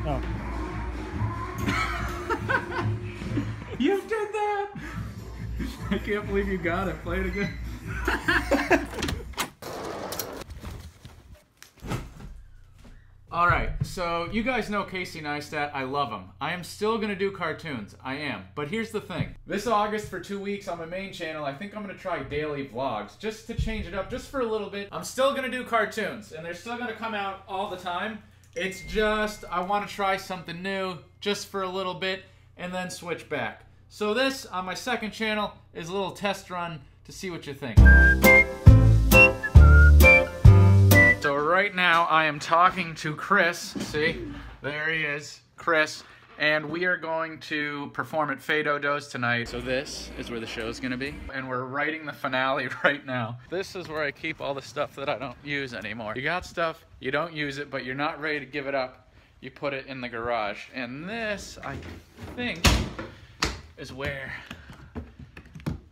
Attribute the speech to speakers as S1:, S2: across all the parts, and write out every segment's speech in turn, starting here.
S1: Oh. You did that! I can't believe you got it. Play it again. Alright, so you guys know Casey Neistat. I love him. I am still going to do cartoons. I am. But here's the thing. This August, for 2 weeks on my main channel, I think I'm going to try daily vlogs just to change it up, just for a little bit. I'm still going to do cartoons, and they're still going to come out all the time. It's just, I want to try something new just for a little bit, and then switch back. So this, on my second channel, is a little test run to see what you think. So right now I am talking to Chris. See, there he is, Chris. And we are going to perform at Fado tonight. So this is where the show's gonna be. And we're writing the finale right now. This is where I keep all the stuff that I don't use anymore. You got stuff, you don't use it, but you're not ready to give it up. You put it in the garage. And this, I think, is where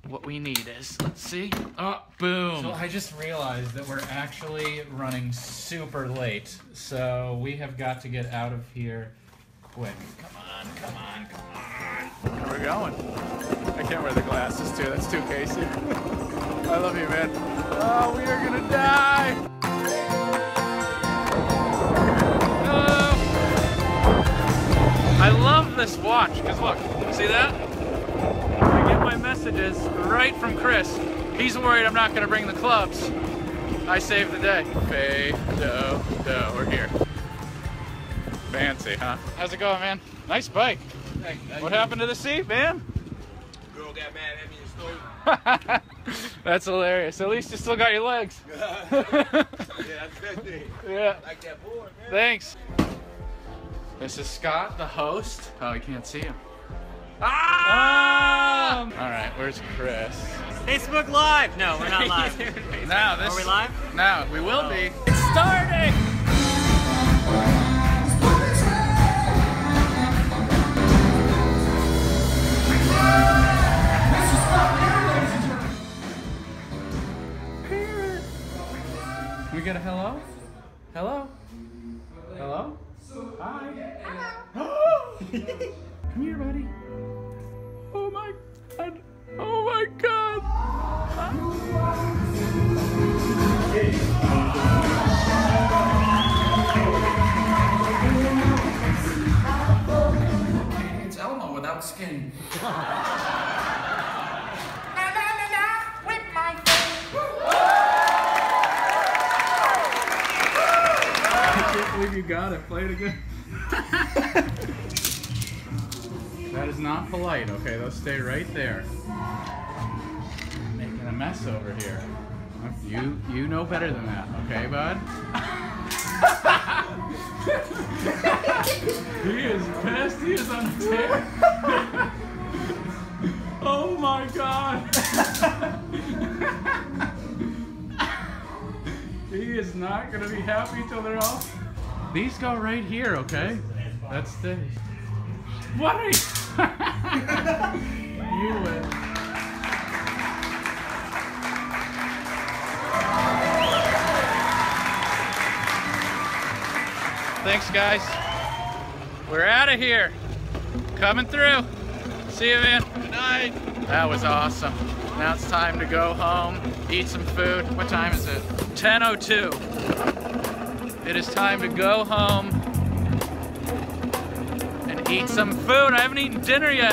S1: what we need is. Let's see. Oh, boom. So I just realized that we're actually running super late. So we have got to get out of here quick. Come on, come on, come on. Where are we going? I can't wear the glasses too. That's too Casey. I love you, man. Oh, we are gonna die. Oh. I love this watch, because look, see that? I get my messages right from Chris. He's worried I'm not going to bring the clubs. I saved the day. Fado, we're here. Fancy, huh? How's it going, man? Nice bike. Thanks. What happened to the seat, man?
S2: Girl got mad at me and stole it.
S1: That's hilarious. At least you still got your legs.
S2: Yeah, that's the best thing.
S1: Yeah.
S2: I like that board, man.
S1: Thanks. This is Scott, the host. Oh, you can't see him. Ah! All right, where's Chris?
S3: Facebook Live! No, we're not live.
S1: Now, this,
S3: Are we live?
S1: No, we will be. It's starting! Can we get a hello? Hello? Hello? Hi. Hello. Come here, buddy. Oh my God. Oh my God. It's Elmo without skin. With my face. I can't believe you got it. Play it again. That is not polite, okay? They'll stay right there. Making a mess over here. You know better than that, okay, bud? He is pissed. He is on a tear. Oh my God. He is not gonna be happy till they're all. These go right here, okay? That's the. What are you? You win. Thanks, guys. We're out of here. Coming through. See you, man. Good night. That was awesome. Now it's time to go home, eat some food. What time is it? 10:02. It is time to go home and eat some food. I haven't eaten dinner yet.